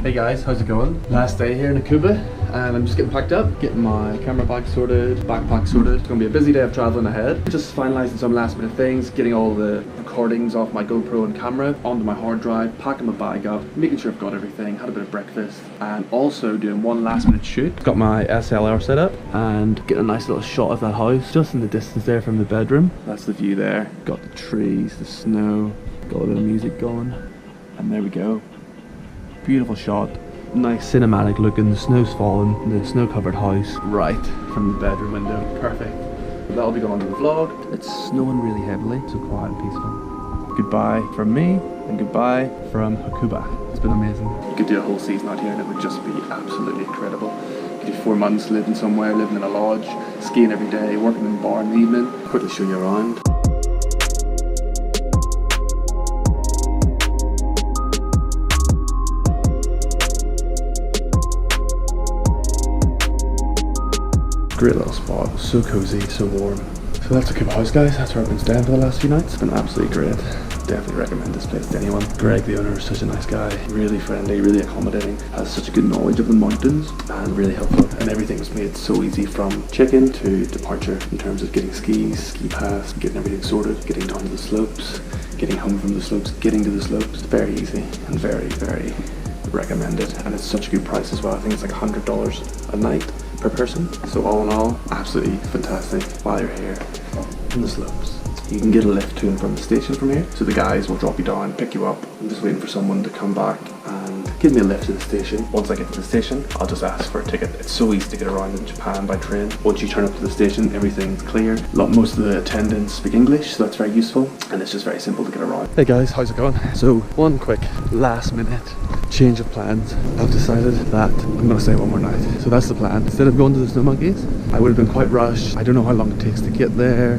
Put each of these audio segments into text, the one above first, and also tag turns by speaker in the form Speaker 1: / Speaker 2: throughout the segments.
Speaker 1: Hey guys, how's it going? Last day here in Hakuba, and I'm just getting packed up, getting my camera bag sorted, backpack sorted. It's gonna be a busy day of traveling ahead. Just finalizing some last minute things, getting all the recordings off my GoPro and camera onto my hard drive, packing my bag up, making sure I've got everything, had a bit of breakfast, and also doing one last minute shoot. Got my SLR set up and getting a nice little shot of that house just in the distance there from the bedroom. That's the view there. Got the trees, the snow, got a bit of music going, and there we go. Beautiful shot, nice cinematic looking, the snow's falling, the snow covered house right from the bedroom window, perfect. That'll be going on to the vlog. It's snowing really heavily, so quiet and peaceful. Goodbye from me and goodbye from Hakuba. It's been amazing. You could do a whole season out here and it would just be absolutely incredible. You could do 4 months living somewhere, living in a lodge, skiing every day, working in a bar in the evening. Quickly show you around. Great little spot, so cozy, so warm. So that's Hakuba House, guys. That's where I've been staying for the last few nights. It's been absolutely great. Definitely recommend this place to anyone. Greg, the owner, is such a nice guy. Really friendly, really accommodating. Has such a good knowledge of the mountains and really helpful. And everything's made so easy from check-in to departure in terms of getting skis, ski pass, getting everything sorted, getting down to the slopes, getting home from the slopes, getting to the slopes. Very easy and very, very recommended. And it's such a good price as well. I think it's like $100 a night per person. So all in all, absolutely fantastic while you're here in the slopes. You can get a lift to and from the station from here. So the guys will drop you down, pick you up. I'm just waiting for someone to come back and give me a lift to the station. Once I get to the station, I'll just ask for a ticket. It's so easy to get around in Japan by train. Once you turn up to the station, everything's clear. Most of the attendants speak English, so that's very useful. And it's just very simple to get around. Hey guys, how's it going? So one quick last minute change of plans. I've decided that I'm gonna stay one more night. So that's the plan. Instead of going to the Snow Monkeys, I would have been quite rushed. I don't know how long it takes to get there.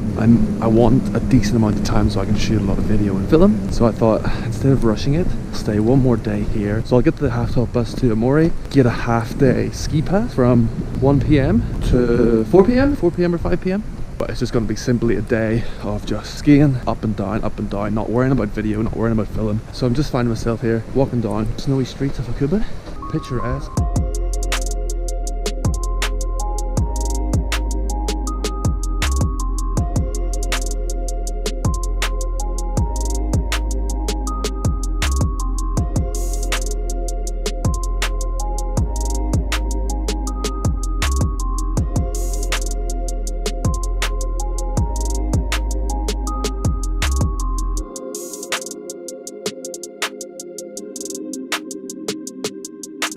Speaker 1: I want a decent amount of time so I can shoot a lot of video and film. So I thought instead of rushing it, stay one more day here. So I'll get the half-top bus to Amori, get a half-day ski pass from 1 p.m. to 4 p.m. or 5 p.m. But it's just going to be simply a day of just skiing up and down, not worrying about video, not worrying about film. So I'm just finding myself here walking down snowy streets of Hakuba. Picturesque.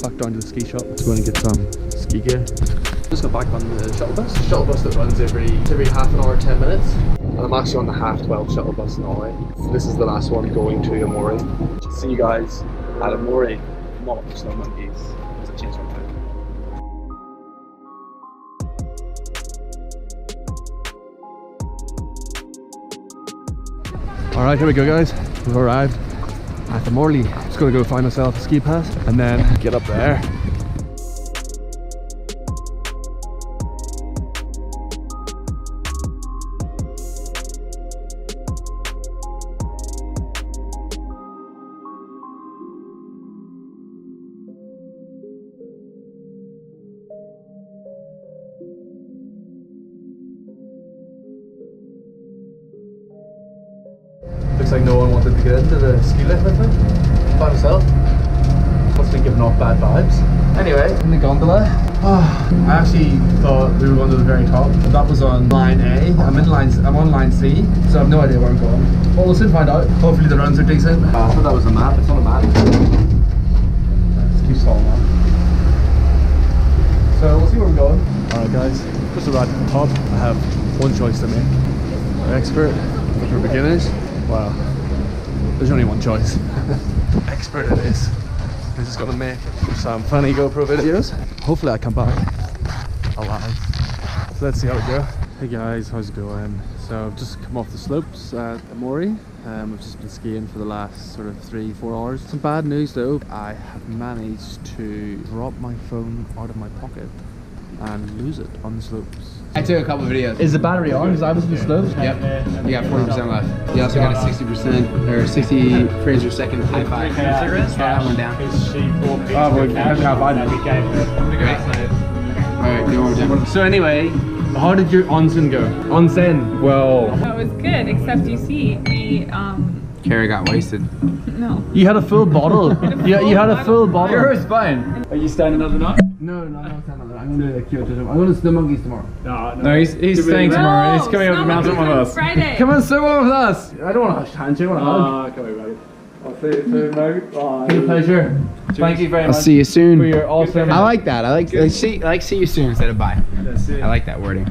Speaker 1: Back down to the ski shop. Let's go and get some ski gear. Just got back on the shuttle bus. The shuttle bus that runs every half an hour, 10 minutes. And I'm actually on the 12:30 shuttle bus now. So this is the last one going to Amori. See you guys at Amori, not the Snow Monkeys. There's a change right now. Alright, here we go guys. We've arrived at the Morley. Just gonna go find myself a ski pass and then get up there. Looks like no one wanted to get into the ski lift with me. By myself. Must be giving off bad vibes. Anyway, in the gondola. I actually thought we were going to the very top. That was on line A. I'm on line C, so I have no idea where I'm going. Well, we'll soon find out. Hopefully the runs are decent. I thought that was a map. It's not a map. Let's keep stalling on. So we'll see where we're going. Alright guys, just arrived at the top. I have one choice to make. Expert for beginners. Wow, there's only one choice. Expert it is. I'm just gonna make some funny GoPro videos. Hopefully I come back alive. So let's see how we go. Hey guys, how's it going? So I've just come off the slopes at Amori. I've just been skiing for the last sort of 3-4 hours. Some bad news though. I have managed to drop my phone out of my pocket and lose it on the slopes.
Speaker 2: I took a couple videos.
Speaker 1: Is the battery on? Because I was in the slopes.
Speaker 2: Yep. You got 40% left. You also got a 60% or 60 frames per second high five. Cigarettes? That one down.
Speaker 1: Oh, well, that's how I did.
Speaker 2: Alright, do one more time.
Speaker 1: So anyway, how did your onsen go? Onsen. Well,
Speaker 3: That was good, except you see, we,
Speaker 2: Carrie got wasted.
Speaker 3: no.
Speaker 1: you had a full bottle. Yeah, you had a full bottle.
Speaker 4: Yours fine. Are you staying another night?
Speaker 1: No, I'm going to Kyoto. I'm going to Snow Monkeys tomorrow.
Speaker 4: No, he's staying tomorrow. He's coming up the mountain with us.
Speaker 3: Friday.
Speaker 4: Come on, snowball with us.
Speaker 1: I don't want to handshake. I want to hug.
Speaker 4: Come here, buddy. I'll see you soon, mate. Bye.
Speaker 1: It's a pleasure.
Speaker 4: Thank you very
Speaker 2: I'll
Speaker 4: much
Speaker 2: see you soon.
Speaker 4: for your awesome.
Speaker 2: I like that. I like see you soon instead of bye.
Speaker 4: That's it.
Speaker 2: I like that wording.